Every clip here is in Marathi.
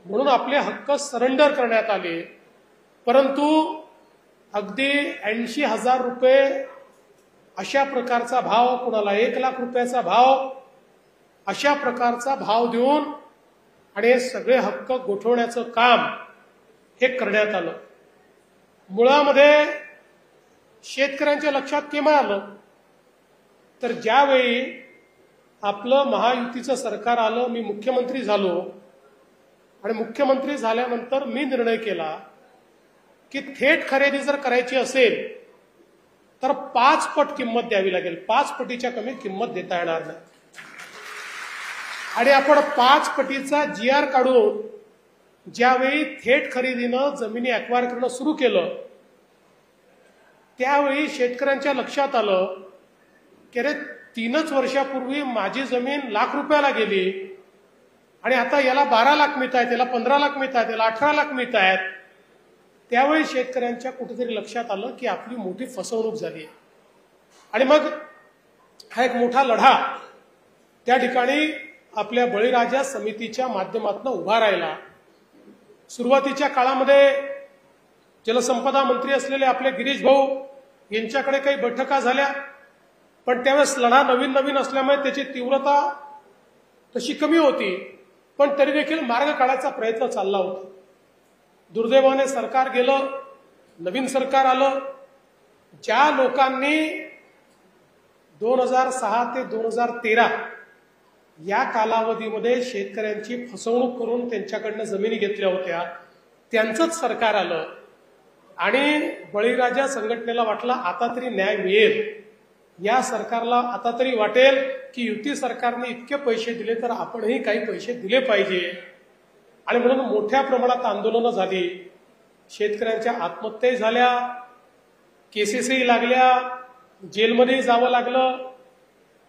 म्हणून आपले हक्क सरेंडर करण्यात आले। परंतु अगदी 80,000 रुपये अशा प्रकारचा भाव, कोणाला 1,00,000 रुपयाचा भाव, अशा प्रकारचा भाव देऊन आणि हे सगळे हक्क गोठवण्याचं काम हे करण्यात आलं। मुळामध्ये शेतकऱ्यांच्या लक्षात केव्हा आलं तर ज्यावेळी आपलं महायुतीचं सरकार आलं, मी मुख्यमंत्री झालो आणि मुख्यमंत्री झाल्यानंतर मी निर्णय केला की थेट खरेदी जर करायची असेल तर 5 पट किंमत द्यावी लागेल, 5 पटीच्या कमी किंमत देता येणार नाही। आणि आपण 5 पटीचा GR काढून ज्यावेळी थेट खरेदीनं जमिनी ॲक्वायर करणं सुरू केलं त्यावेळी शेतकऱ्यांच्या लक्षात आलं की अरे 3च वर्षापूर्वी माझी जमीन लाख रुपयाला गेली आणि आता याला 12 लाख मिळत आहेत, याला 15 लाख मिळत आहेत, याला 18 लाख मिळत आहेत। त्यावेळी शेतकऱ्यांच्या कुठेतरी लक्षात आलं की आपली मोठी फसवणूक झाली आणि मग हा एक मोठा लढा त्या ठिकाणी आपल्या बळीराजा समितीच्या माध्यमातून उभा राहिला। सुरुवातीच्या काळामध्ये जलसंपदा मंत्री असलेले आपले गिरीश भाऊ यांच्याकडे काही बैठका झाल्या, पण त्यावेळेस लढा नवीन नवीन असल्यामुळे त्याची तीव्रता तशी कमी होती, पण तरी देखील मार्ग काढायचा प्रयत्न चालला होता। दुर्दैवाने सरकार गेलं, नवीन सरकार आलं। ज्या लोकांनी 2006 ते 2013 या कालावधीमध्ये शेतकऱ्यांची फसवणूक करून त्यांच्याकडनं जमिनी घेतल्या होत्या त्यांचंच सरकार आलं आणि बळीराजा संघटनेला वाटलं आता तरी न्याय मिळेल, या सरकारला आता तरी वाटेल की युती सरकारने इतके पैसे दिले तर आपणही काही पैसे दिले पाहिजे। आणि म्हणून मोठ्या प्रमाणात आंदोलनं झाली, शेतकऱ्यांच्या आत्महत्या झाल्या, केसेसही लागल्या, जेलमध्ये जावं लागलं,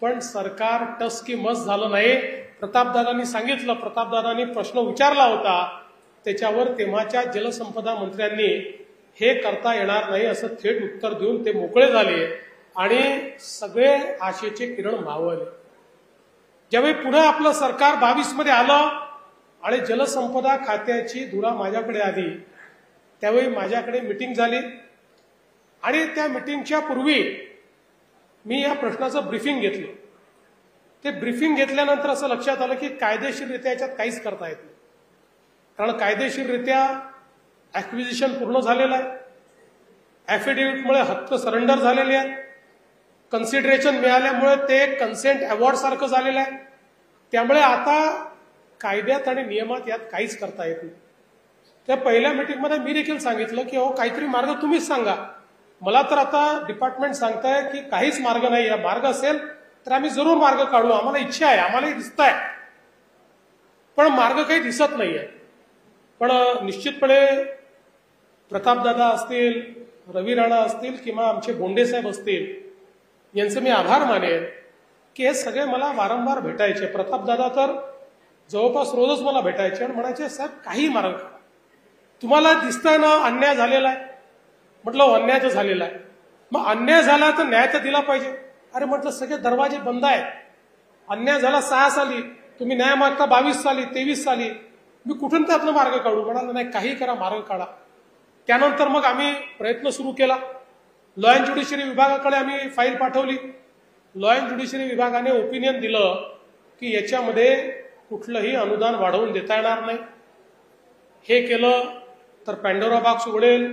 पण सरकार टस की मस झालं नाही। प्रतापदादांनी सांगितलं, प्रतापदादांनी प्रश्न विचारला होता, त्याच्यावर तेव्हाच्या जलसंपदा मंत्र्यांनी हे करता येणार नाही असं थेट उत्तर देऊन ते मोकळे झाले आणि सगळे आशेचे किरण मावळले। ज्यावेळी पुन्हा आपलं सरकार 22 मध्ये आलं आणि जलसंपदा खात्याची धुरा माझ्याकडे आली त्यावेळी माझ्याकडे मीटिंग झाली आणि त्या मीटिंगच्या पूर्वी मी या प्रश्नाचं ब्रीफिंग घेतलं। ते ब्रीफिंग घेतल्यानंतर असं लक्षात आलं की कायदेशीररित्या याच्यात काहीच करता येत नाही, कारण कायदेशीररित्या ॲक्विजिशन पूर्ण झालेलं आहे, ॲफिडेव्हिटमुळे हक्क सरेंडर झालेले आहेत, कन्सिडरेशन मिळाल्यामुळे ते कन्सेंट अवॉर्ड सारखं झालेलं आहे। त्यामुळे आता कायद्यात आणि नियमात यात काहीच करता येत नाही। त्या पहिल्या मीटिंगमध्ये मी देखील सांगितलं की हो काहीतरी मार्ग तुम्हीच सांगा, मला तर आता डिपार्टमेंट सांगताय की काहीच मार्ग नाही आहे, मार्ग असेल तर आम्ही जरूर मार्ग काढू, आम्हाला इच्छा आहे, आम्हालाही दिसत आहे, पण मार्ग काही दिसत नाहीये। पण निश्चितपणे प्रतापदादा असतील, रवी राणा असतील किंवा आमचे बोंडे साहेब असतील यांचे मी आभार मानेन की हे सगळे मला वारंवार भेटायचे। प्रतापदादा तर जवळपास रोजच मला भेटायचे आणि म्हणायचे साहेब काही मार्ग काढा, तुम्हाला दिसतंय ना अन्याय झालेला आहे। म्हटलं अन्याय तर झालेला आहे, मग अन्याय झाला तर न्याय तर दिला पाहिजे। अरे म्हटलं सगळे दरवाजे बंद आहेत, अन्याय झाला 6 साली, तुम्ही न्याय मागता 22 साली 23 साली, मी कुठून त्यातनं मार्ग काढू? म्हणाला नाही काही करा, मार्ग काढा। त्यानंतर मग आम्ही प्रयत्न सुरू केला, लॉ अँड ज्युडिशरी विभागाकडे आम्ही फाईल पाठवली। लॉ अँड ज्युडिशरी विभागाने ओपिनियन दिलं की याच्यामध्ये कुठलंही अनुदान वाढवून देता येणार नाही। हे केलं तर पॅन्डोरा बॉक्स उघडेल,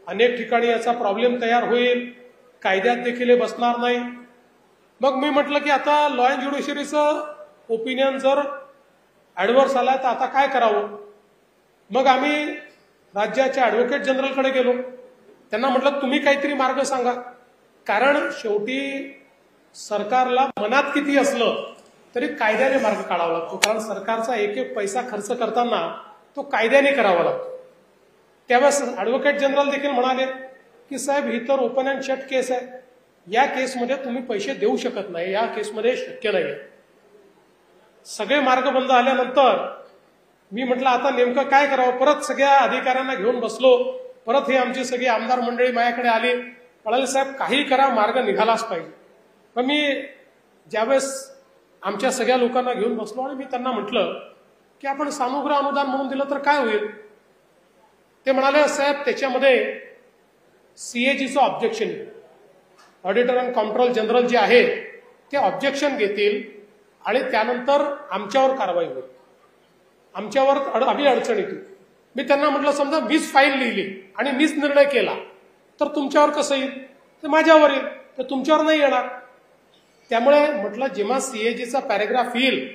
अनेक ठिकाणी याचा प्रॉब्लेम तयार होईल, कायद्यात देखील हे बसणार नाही। मग मी म्हटलं की आता लॉ अँड ज्युडिशरीचं ओपिनियन जर ॲडव्हर्स आला तर आता काय करावं? मग आम्ही राज्याच्या ॲडव्होकेट जनरलकडे गेलो, त्यांना म्हटलं तुम्ही काहीतरी मार्ग सांगा, कारण शेवटी सरकारला मनात किती असलं तरी कायद्याने मार्ग काढावा लागतो, कारण सरकारचा एक एक पैसा खर्च करताना तो कायद्याने करावा लागतो। त्यावेळेस ॲडव्होकेट जनरल देखील म्हणाले की साहेब ही तर ओपन अँड शट केस आहे, या केसमध्ये तुम्ही पैसे देऊ शकत नाही, या केसमध्ये शक्य नाही। सगळे मार्ग बंद आल्यानंतर मी म्हटलं आता नेमकं काय करावं? परत सगळ्या अधिकाऱ्यांना घेऊन बसलो, परत हे आमची सगळी आमदार मंडळी माझ्याकडे आली, म्हणाले साहेब काही करा, मार्ग निघालाच पाहिजे। मग मी ज्यावेळेस आमच्या सगळ्या लोकांना घेऊन बसलो आणि मी त्यांना म्हटलं की आपण सानुग्रह अनुदान म्हणून दिलं तर काय होईल. ते म्हणाले साहेब त्याच्यामध्ये सीएजीचं ऑब्जेक्शन येईल, ऑडिटर अँड कॉम्प्ट्रोल जनरल जे आहे ते ऑब्जेक्शन घेतील आणि त्यानंतर आमच्यावर कारवाई होईल, आमच्यावर आम्ही अडचण येतील. मी त्यांना म्हटलं समजा मीच फाईल लिहिली आणि मीच निर्णय केला तर तुमच्यावर कसं येईल, ते माझ्यावर येईल, तर तुमच्यावर नाही येणार. त्यामुळे म्हटलं जेव्हा सीएजीचा पॅरेग्राफ येईल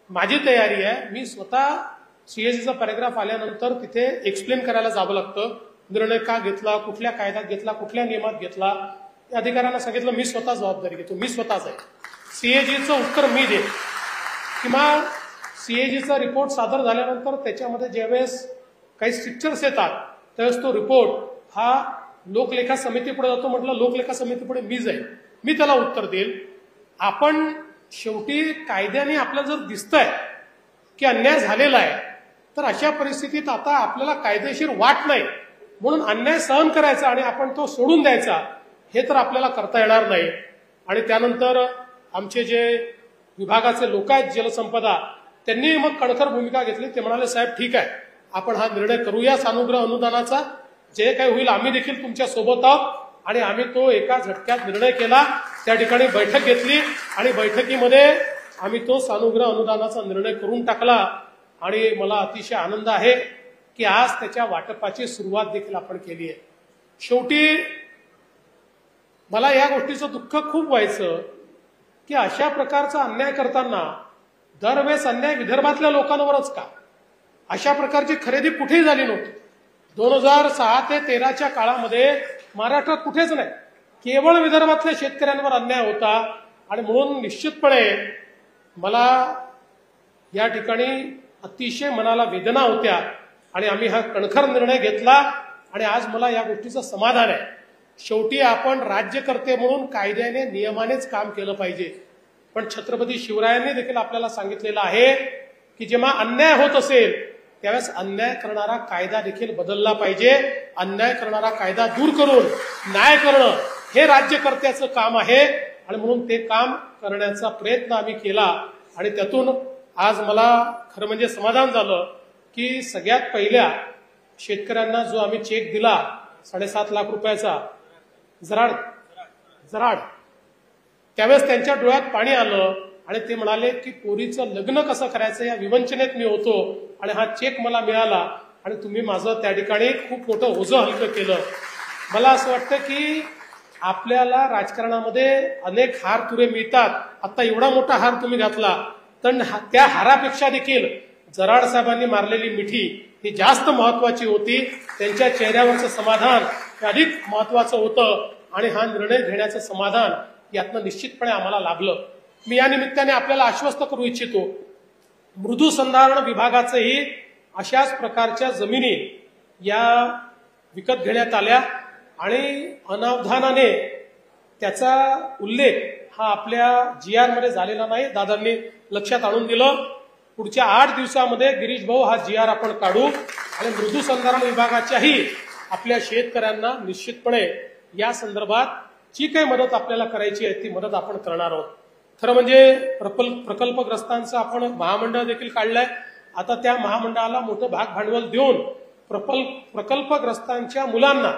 माझी तयारी आहे, मी स्वतः सीएजीचा पॅरेग्राफ आल्यानंतर तिथे एक्सप्लेन करायला जावं लागतं, निर्णय का घेतला, कुठल्या कायद्यात घेतला, कुठल्या नियमात घेतला. त्या अधिकाऱ्यांना सांगितलं मी स्वतः जबाबदारी घेतो, मी स्वतःच आहे, सीएजीचं उत्तर मी देईन. किंवा सीएजीचा रिपोर्ट सादर झाल्यानंतर त्याच्यामध्ये ज्यावेळेस काही स्ट्रिक्चर्स येतात त्यावेळेस तो रिपोर्ट हा लोकलेखा समितीपुढे जातो. म्हटलं लोकलेखा समितीपुढे मी जाईल, मी त्याला उत्तर देईल. आपण शेवटी कायद्याने आपल्याला जर दिसतंय की अन्याय झालेला आहे तर अशा परिस्थितीत आता आपल्याला कायदेशीर वाट नाही म्हणून अन्याय सहन करायचा आणि आपण तो सोडून द्यायचा हे तर आपल्याला करता येणार नाही. आणि त्यानंतर आमचे जे विभागाचे लोक आहेत जलसंपदा त्यांनी मग कणखर भूमिका घेतली. ते म्हणाले साहेब ठीक आहे आपण हा निर्णय करूया सानुग्रह अनुदानाचा, जे काही होईल आम्ही देखील तुमच्या सोबत आहोत. आणि आम्ही तो एका झटक्यात निर्णय केला. त्या ठिकाणी बैठक घेतली आणि बैठकीमध्ये आम्ही तो सानुग्रह अनुदानाचा निर्णय करून टाकला. आणि मला अतिशय आनंद आहे की आज त्याच्या वाटपाची सुरुवात देखील आपण केली आहे. शेवटी मला या गोष्टीचं दुःख खूप व्हायचं की अशा प्रकारचा अन्याय करताना दरवेळेस अन्याय विदर्भातल्या लोकांवरच का, अशा प्रकारची खरेदी कुठेही झाली नव्हती. 2006 ते 13च्या काळामध्ये महाराष्ट्रात कुठेच नाही, केवळ विदर्भातल्या शेतकऱ्यांवर अन्याय होता. आणि म्हणून निश्चितपणे मला या ठिकाणी अतिशय मनाला वेदना होत्या आणि आम्ही हा कणखर निर्णय घेतला. आणि आज मला या गोष्टीचं समाधान आहे. शेवटी आपण राज्यकर्ते म्हणून कायद्याने नियमानेच काम केलं पाहिजे. पण छत्रपती शिवरायांनी देखील आपल्याला सांगितलेलं आहे की जेव्हा अन्याय होत असेल त्यावेळेस अन्याय करणारा कायदा देखील बदलला पाहिजे. अन्याय करणारा कायदा दूर करून न्याय करणं हे राज्यकर्त्याचं काम आहे. आणि म्हणून ते काम करण्याचा प्रयत्न आम्ही केला. आणि त्यातून आज मला खरं म्हणजे समाधान झालं की सगळ्यात पहिल्या शेतकऱ्यांना जो आम्ही चेक दिला 7.5 लाख रुपयाचा जराड, त्यावेळेस त्यांच्या डोळ्यात पाणी आलं आणि ते म्हणाले की पोरीचं लग्न कसं करायचं या विवंचनेत मी होतो आणि हा चेक मला मिळाला आणि तुम्ही माझं त्या ठिकाणी खूप मोठं ओझं हलकं केलं. मला असं वाटतं की आपल्याला राजकारणामध्ये अनेक हार तुरे मिळतात. आता एवढा मोठा हार तुम्ही घातला तर त्या हारापेक्षा देखील जराड साहेबांनी मारलेली मिठी ही जास्त महत्वाची होती. त्यांच्या चेहऱ्यावरचं समाधान हे अधिक महत्वाचं होतं. आणि हा निर्णय घेण्याचं समाधान यातनं निश्चितपणे आम्हाला लाभलं. मी या निमित्ताने आपल्याला आश्वस्त करू इच्छितो, मृदू संधारण विभागाचंही अशाच प्रकारच्या जमिनी या विकत घेण्यात आल्या आणि अनावधानाने त्याचा उल्लेख हा आपल्या GR मध्ये झालेला नाही. दादांनी लक्षात आणून दिलं. पुढच्या 8 दिवसामध्ये गिरीश भाऊ हा GR आपण काढू आणि मृदू संधारण विभागाच्याही आपल्या शेतकऱ्यांना निश्चितपणे या संदर्भात जी काही मदत आपल्याला करायची आहे ती मदत आपण करणार आहोत. खरं म्हणजे प्रकल्पग्रस्तांचं आपण महामंडळ देखील काढलंय. आता त्या महामंडळाला मोठं भाग भांडवल देऊन प्रकल्पग्रस्तांच्या मुलांना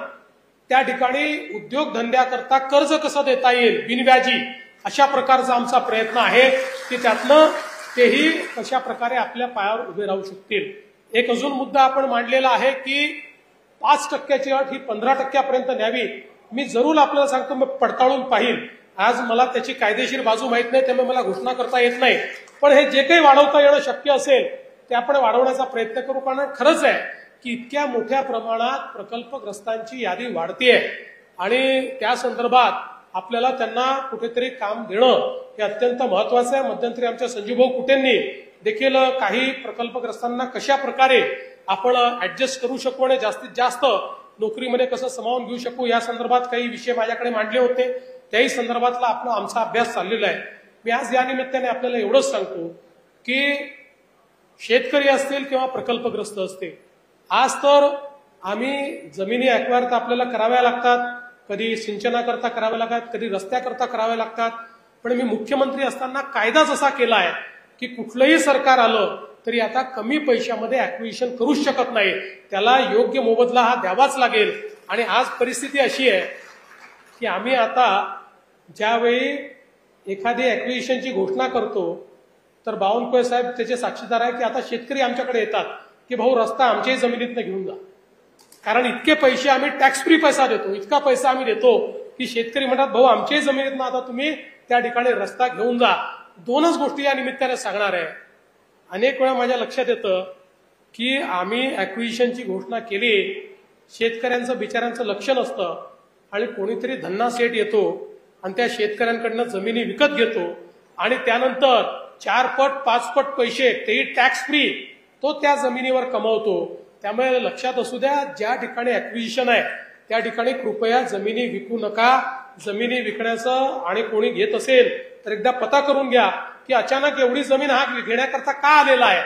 त्या ठिकाणी उद्योगधंद्याकरता कर्ज कसं देता येईल बिनव्याजी, अशा प्रकारचा आमचा प्रयत्न आहे की त्यातनं तेही कशा प्रकारे आपल्या पायावर उभे राहू शकतील. एक अजून मुद्दा आपण मांडलेला आहे की 5% अट ही 15% न्यावी. मी जरूर आपल्याला सांगतो, मी पडताळून पाहिल. आज मला त्याची कायदेशीर बाजू माहित नाही त्यामुळे मला घोषणा करता येत नाही. पण हे जे काही वाढवता येणं शक्य असेल ते आपण वाढवण्याचा प्रयत्न करू. कारण खरंच आहे की इतक्या मोठ्या प्रमाणात प्रकल्पग्रस्तांची यादी वाढतीये आणि त्या संदर्भात आपल्याला त्यांना कुठेतरी काम देणं हे अत्यंत महत्वाचं आहे. मध्यंतरी आमच्या संजीवभाऊ कुटेंनी देखील काही प्रकल्पग्रस्तांना कशा प्रकारे आपण ऍडजस्ट करू शकू आणि जास्तीत जास्त नोकरीमध्ये कसं सामावून घेऊ शकू या संदर्भात काही विषय माझ्याकडे मांडले होते. त्याही संदर्भातला आमचा अभ्यास चाललेला आहे. मी आज या निमित्ताने आपल्याला एवढंच सांगतो की शेतकरी असतील किंवा प्रकल्पग्रस्त असतील, आज तर आम्ही जमिनी ऍक्वायर तर आपल्याला कराव्या लागतात, कधी सिंचनाकरता कराव्या लागतात, कधी रस्त्याकरता कराव्या लागतात. पण मी मुख्यमंत्री असताना कायदा जसा केला आहे की कुठलंही सरकार आलं तरी आता कमी पैशामध्ये ॲक्विजिशन करूच शकत नाही, त्याला योग्य मोबदला हा द्यावाच लागेल. आणि आज परिस्थिती अशी आहे की आम्ही आता ज्यावेळी एखादी ॲक्विजिशनची घोषणा करतो तर बावनकुळे साहेब त्याचे साक्षीदार आहे की आता शेतकरी आमच्याकडे येतात की भाऊ रस्ता आमच्याही जमिनीतनं घेऊन जा, कारण इतके पैसे आम्ही टॅक्स फ्री पैसा देतो, इतका पैसा आम्ही देतो की शेतकरी म्हणतात भाऊ आमच्याही जमिनीतनं आता तुम्ही त्या ठिकाणी रस्ता घेऊन जा. दोनच गोष्टी या निमित्ताने सांगणार आहे. अनेक वेळा माझ्या लक्षात येतं की आम्ही ॲक्विजिशनची घोषणा केली, शेतकऱ्यांचं बिचाऱ्यांचं लक्ष नसतं आणि कोणीतरी धन्ना सेठ येतो आणि त्या शेतकऱ्यांकडनं जमिनी विकत घेतो आणि त्यानंतर 4 पट 5 पट पैसे तेही टॅक्स फ्री तो त्या जमिनीवर कमवतो. त्यामुळे लक्षात असू द्या, ज्या ठिकाणी ॲक्विजिशन आहे त्या ठिकाणी कृपया जमिनी विकू नका. जमिनी विकण्याचं आणि कोणी घेत असेल तर एकदा पता करून घ्या की अचानक एवढी जमीन हा घेण्याकरता का आलेला आहे.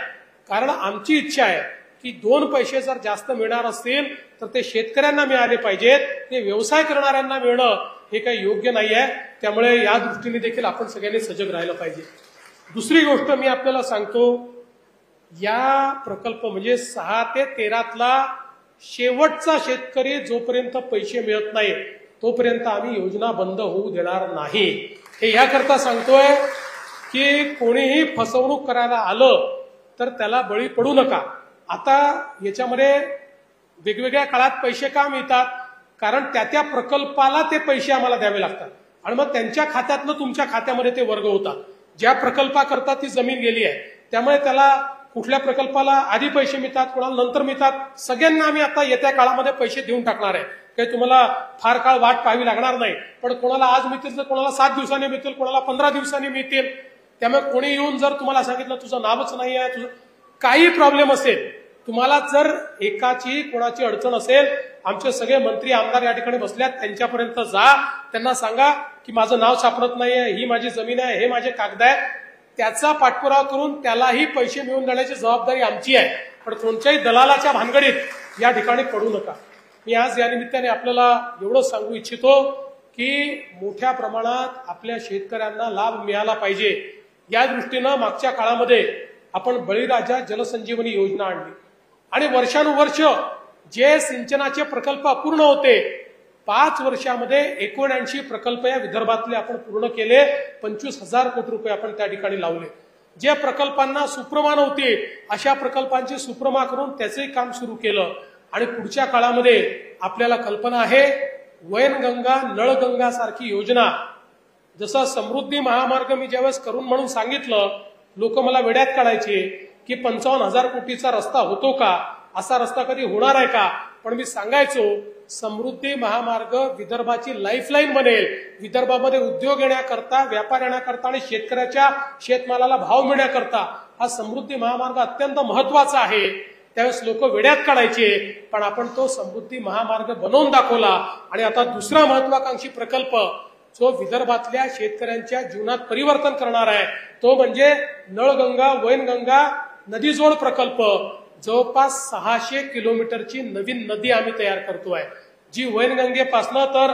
कारण आमची इच्छा आहे की 2 पैसे जर जास्त मिळणार असतील तर ते शेतकऱ्यांना मिळाले पाहिजेत, ते व्यवसाय करणाऱ्यांना मिळणं हे काही योग्य नाही आहे. त्यामुळे या दृष्टीने देखील आपण सगळ्यांनी सजग राहिलं पाहिजे. दुसरी गोष्ट मी आपल्याला सांगतो, या प्रकल्प म्हणजे 6 ते 13 शेवटचा शेतकरी जोपर्यंत पैसे मिळत नाही तोपर्यंत आम्ही योजना बंद होऊ देणार नाही. हे याकरता सांगतोय की कोणीही फसवणूक करायला आलं तर त्याला बळी पडू नका. आता याच्यामध्ये वेगवेगळ्या काळात पैसे का मिळतात, कारण त्या प्रकल्पाला ते पैसे आम्हाला द्यावे लागतात आणि मग त्यांच्या खात्यातलं तुमच्या खात्यामध्ये ते वर्ग होतात. ज्या प्रकल्पाकरता ती जमीन गेली आहे त्यामुळे त्याला कुठल्या प्रकल्पाला आधी पैसे मिळतात, कोणाला नंतर मिळतात. सगळ्यांना आम्ही आता येत्या काळामध्ये पैसे देऊन टाकणार आहे. काही तुम्हाला फार काळ वाट पाहावी लागणार नाही. पण कोणाला आज मिळतील तर कोणाला 7 दिवसांनी मिळतील, कोणाला 15 दिवसांनी मिळतील. त्यामुळे कोणी येऊन जर तुम्हाला सांगितलं तुझं नावच नाही आहे, तुझं काही प्रॉब्लेम असेल, तुम्हाला जर एकाची कोणाची अडचण असेल, आमचे सगळे मंत्री आमदार या ठिकाणी बसल्यात, त्यांच्यापर्यंत जा, त्यांना सांगा की माझं नाव सापडत नाहीये, ही माझी जमीन आहे, हे माझे कागद आहेत. त्याचा पाठपुरावा करून त्यालाही पैसे मिळवून देण्याची जबाबदारी आमची आहे. पण कोणत्याही दलालाच्या भानगडीत या ठिकाणी पडू नका. मी आज या निमित्ताने आपल्याला एवढं सांगू इच्छितो की मोठ्या प्रमाणात आपल्या शेतकऱ्यांना लाभ मिळाला पाहिजे. या दृष्टीनं मागच्या काळामध्ये आपण बळीराजा जलसंजीवनी योजना आणली आणि वर्षानुवर्ष जे सिंचनाचे प्रकल्प अपूर्ण होते 5 वर्षामध्ये 79 प्रकल्प या विदर्भातले आपण पूर्ण केले. 25,000 कोटी रुपये आपण त्या ठिकाणी लावले. जे प्रकल्पांना सुप्रमा नव्हती अशा प्रकल्पांची सुप्रमा करून त्याचंही काम सुरू केलं. आणि पुढच्या काळामध्ये आपल्याला कल्पना आहे वैनगंगा नळगंगा सारखी योजना, जसा समृद्धी महामार्ग मी ज्यावेळेस करून म्हणून सांगितलं, लोक मला वेड्यात काढायचे की 55,000 कोटीचा रस्ता होतो का, असा रस्ता कधी होणार आहे का. पण मी सांगायचो समृद्धी महामार्ग विदर्भाची लाईफलाईन बनेल. विदर्भामध्ये उद्योग येण्याकरता, व्यापार येण्याकरता आणि शेतकऱ्याच्या शेतमालाला भाव मिळण्याकरता हा समृद्धी महामार्ग अत्यंत महत्वाचा आहे. त्यावेळेस लोक वेड्यात काढायचे, पण आपण तो समृद्धी महामार्ग बनवून दाखवला. आणि आता दुसरा महत्वाकांक्षी प्रकल्प जो विदर्भातल्या शेतकऱ्यांच्या जीवनात परिवर्तन करणार आहे तो म्हणजे नळगंगा वैनगंगा नदीजोड प्रकल्प. जवळपास 600 किलोमीटरची नवीन नदी आम्ही तयार करतोय, जी वैनगंगेपासनं तर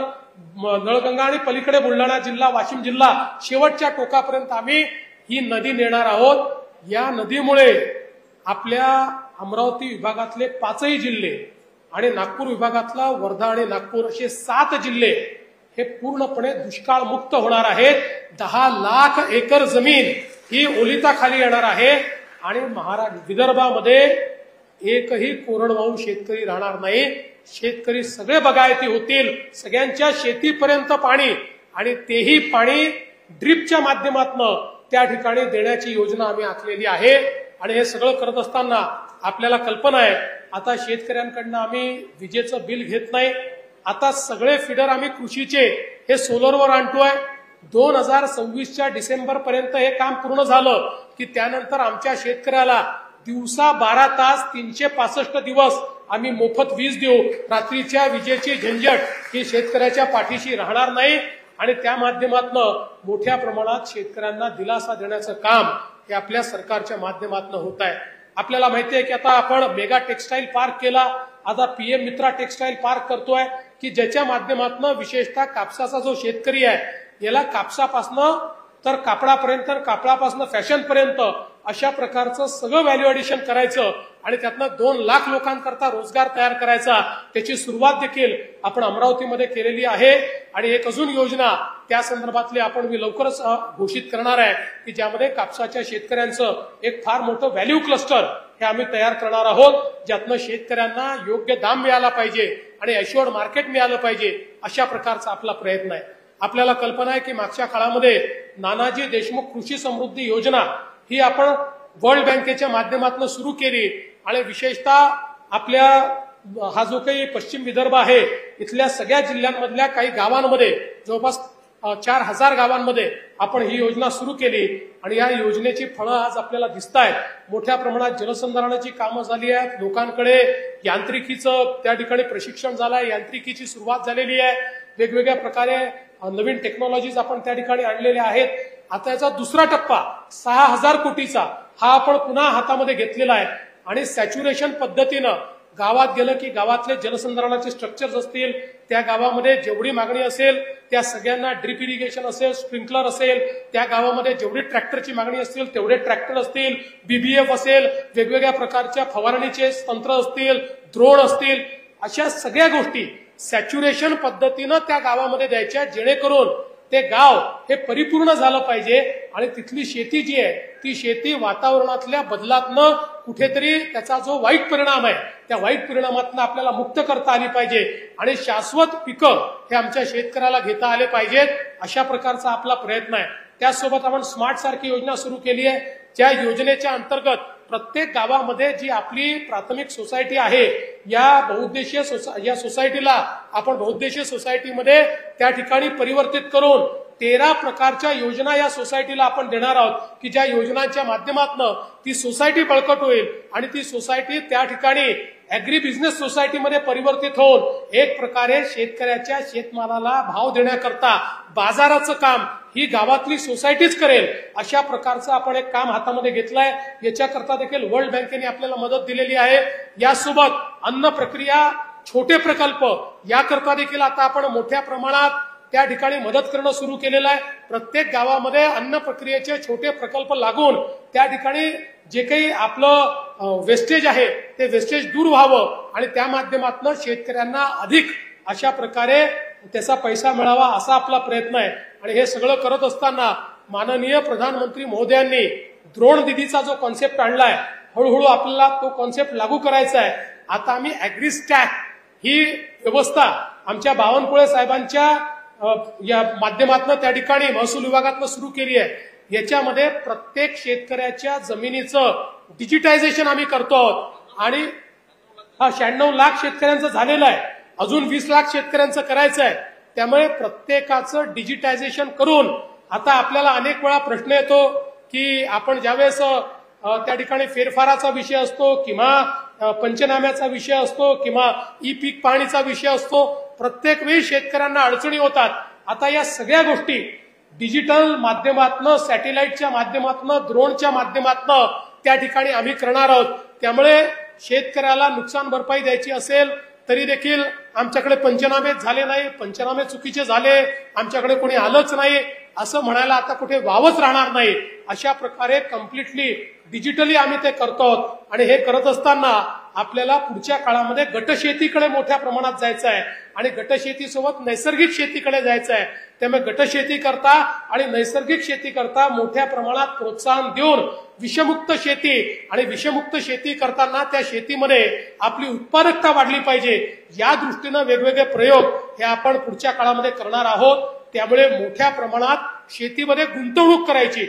नळगंगा आणि पलीकडे बुलढाणा जिल्हा, वाशिम जिल्हा शेवटच्या टोकापर्यंत आम्ही ही नदी नेणार आहोत. या नदीमुळे आपल्या अमरावती विभागातले 5 जिल्हे आणि नागपूर विभागातला वर्धा आणि नागपूर असे 7 जिल्हे हे पूर्णपणे दुष्काळ मुक्त होणार आहेत. 10 लाख एकर जमीन ही ओलिताखाली येणार आहे आणि विदर्भामध्ये एकही कोरडवाहू शेतकरी राहणार नाही. शेतकरी सगळे बागायती होतील, सगळ्यांच्या शेतीपर्यंत पाणी, आणि तेही पाणी ड्रिपच्या माध्यमातून त्या ठिकाणी देण्याची योजना आम्ही आखलेली आहे. आणि हे सगळं करत असताना आपल्याला कल्पना आहे आता शेतकऱ्यांकडनं आम्ही विजेचं बिल घेत नाही. आता सगळे फिडर आम्ही कृषीचे हे सोलरवर आणतोय. 2026च्या डिसेंबर पर्यंत हे काम पूर्ण झालं की त्यानंतर आमच्या शेतकऱ्याला दिवसा 12 तास 365 दिवस आम्ही मोफत वीज देऊ. रात्रीच्या विजेची झंझट ही शेतकऱ्याच्या पाठीशी राहणार नाही आणि त्या माध्यमातून मोठ्या प्रमाणात शेतकऱ्यांना दिलासा देण्याचं काम हे आपल्या सरकारच्या माध्यमातून होत आहे. आपल्याला माहिती आहे की आता आपण मेगा टेक्सटाईल पार्क केला, आता पीएम मित्रा टेक्सटाईल पार्क करतोय की ज्याच्या माध्यमातून विशेषतः कापसाचा जो शेतकरी आहे याला कापसापासनं तर कापडापर्यंत, कापडापासनं फॅशनपर्यंत अशा प्रकारचं सगळं व्हॅल्यू ऍडिशन करायचं आणि त्यातनं 2 लाख लोकांकरता रोजगार तयार करायचा, त्याची सुरुवात देखील आपण अमरावतीमध्ये केलेली आहे. आणि एक अजून योजना त्या संदर्भातली मी लवकरच घोषित करणार आहे की ज्यामध्ये कापसाच्या शेतकऱ्यांचं एक फार मोठं व्हॅल्यू क्लस्टर हे आम्ही तयार करणार आहोत, ज्यातनं शेतकऱ्यांना योग्य दाम मिळाला पाहिजे आणि अश्युअर्ड मार्केट मिळालं पाहिजे, अशा प्रकारचा आपला प्रयत्न आहे. आपल्याला कल्पना आहे की मागच्या काळामध्ये नानाजी देशमुख कृषी समृद्धी योजना ही आपण वर्ल्ड बँकेच्या माध्यमातून सुरू केली आणि विशेषतः आपल्या हा जो काही पश्चिम विदर्भ आहे इथल्या सगळ्या जिल्ह्यांमधल्या काही गावांमध्ये जवळपास 4000 गावांमध्ये आपण ही योजना सुरू केली आणि या योजनेची फळं आज आपल्याला दिसत आहेत. मोठ्या प्रमाणात जलसंधारणाची कामं झाली आहेत, लोकांकडे यांत्रिकीचं त्या ठिकाणी प्रशिक्षण झालं आहे, यांत्रिकीची सुरुवात झालेली आहे, वेगवेगळ्या प्रकारे नवीन टेक्नॉलॉजीज आपण त्या ठिकाणी आणलेल्या आहेत. आता याचा दुसरा टप्पा 6000 कोटीचा हा आपण पुन्हा हातामध्ये घेतलेला आहे आणि सॅच्युरेशन पद्धतीनं गावात गेलं की गावातले जलसंधारणाचे स्ट्रक्चर्स असतील, त्या गावामध्ये जेवढी मागणी असेल त्या सगळ्यांना ड्रिप इरिगेशन असेल, स्प्रिंकलर असेल, त्या गावामध्ये जेवढी ट्रॅक्टरची मागणी असतील तेवढे ट्रॅक्टर असतील, बीबीएफ असेल, वेगवेगळ्या प्रकारच्या फवारणीचे तंत्र असतील, ड्रोन असतील, अशा सगळ्या गोष्टी सॅच्युरेशन पद्धतीनं त्या गावामध्ये द्यायच्या, जेणेकरून ते गाव हे परिपूर्ण झालं पाहिजे आणि तिथली शेती जी आहे ती शेती वातावरणातल्या बदलातनं कुठेतरी त्याचा जो वाईट परिणाम आहे त्या वाईट परिणामातनं आपल्याला मुक्त करता आली पाहिजे आणि शाश्वत पिकं हे आमच्या शेतकऱ्याला घेता आले पाहिजेत, अशा प्रकारचा आपला प्रयत्न आहे. त्याचसोबत आपण स्मार्ट सारखी योजना सुरू केली आहे, ज्या योजनेच्या अंतर्गत प्रत्येक गावामध्ये जी आपली प्राथमिक सोसायटी आहे या बहुउद्देशीय सोसायटीला आपण बहुउद्देशीय सोसायटीमध्ये त्या ठिकाणी परिवर्तित करून 13 प्रकारच्या योजना या सोसायटीला आपण देणार आहोत की ज्या योजनांच्या माध्यमातून ती सोसायटी बळकट होईल आणि ती सोसायटी त्या ठिकाणी ऍग्री बिझनेस सोसायटीमध्ये परिवर्तित होऊन एक प्रकारे शेतकऱ्याच्या शेतमालाला भाव देण्याकरता बाजाराचं काम ही गावातली सोसायटीच करेल, अशा प्रकारचं आपण एक काम हातामध्ये घेतलंय. याच्याकरता देखील वर्ल्ड बँकेने आपल्याला मदत दिलेली आहे. यासोबत अन्न प्रक्रिया छोटे प्रकल्प याकरता देखील आता आपण मोठ्या प्रमाणात त्या ठिकाणी मदत करणं सुरू केलेलं आहे. प्रत्येक गावामध्ये अन्न प्रक्रियेचे छोटे प्रकल्प लागून त्या ठिकाणी जे काही आपलं वेस्टेज आहे ते वेस्टेज दूर व्हावं आणि त्या माध्यमातून शेतकऱ्यांना अधिक अशा प्रकारे त्याचा पैसा मिळावा, असा आपला प्रयत्न आहे. आणि हे सगळं करत असताना माननीय प्रधानमंत्री महोदयांनी द्रोण दिदीचा जो कॉन्सेप्ट आणलाय, हळूहळू आपल्याला तो कॉन्सेप्ट लागू करायचा आहे. आता आम्ही ऍग्रीस्टॅक ही व्यवस्था आमच्या बावनकुळे साहेबांच्या या माध्यमातून त्या ठिकाणी महसूल विभागातनं सुरू केली आहे. याच्यामध्ये प्रत्येक शेतकऱ्याच्या जमिनीचं डिजिटायझेशन आम्ही करतो आहोत आणि 96 लाख शेतकऱ्यांचं झालेलं आहे, अजून 20 लाख शेतकऱ्यांचं करायचं आहे. त्यामुळे प्रत्येकाचं डिजिटायझेशन करून आता आपल्याला अनेक वेळा प्रश्न येतो की आपण ज्यावेळेस त्या ठिकाणी फेरफाराचा विषय असतो किंवा पंचनाम्याचा विषय असतो किंवा ई पीक पाहणीचा विषय असतो, प्रत्येक वेळी शेतकऱ्यांना अडचणी होतात. आता या सगळ्या गोष्टी डिजिटल माध्यमातनं, सॅटेलाइटच्या माध्यमातनं, ड्रोनच्या माध्यमातनं त्या ठिकाणी आम्ही करणार आहोत. त्यामुळे शेतकऱ्याला नुकसान भरपाई द्यायची असेल तरी देखील आमच्याकडे पंचनामे झाले नाही, पंचनामे चुकीचे झाले, आमच्याकडे कोणी आलंच नाही असं म्हणायला आता कुठे वावच राहणार नाही. अशा प्रकारे कम्प्लिटली डिजिटली आम्ही ते करतो आहोत. आणि हे करत असताना आपल्याला पुढच्या काळामध्ये गटशेतीकडे मोठ्या प्रमाणात जायचं आहे आणि गटशेतीसोबत नैसर्गिक शेतीकडे जायचं आहे. त्यामुळे गटशेती करता आणि नैसर्गिक शेती करता मोठ्या प्रमाणात प्रोत्साहन देऊन विषमुक्त शेती आणि विषमुक्त शेती करताना त्या शेतीमध्ये आपली उत्पादकता वाढली पाहिजे, या दृष्टीनं वेगवेगळे प्रयोग हे आपण पुढच्या काळामध्ये करणार आहोत. त्यामुळे मोठ्या प्रमाणात शेतीमध्ये गुंतवणूक करायची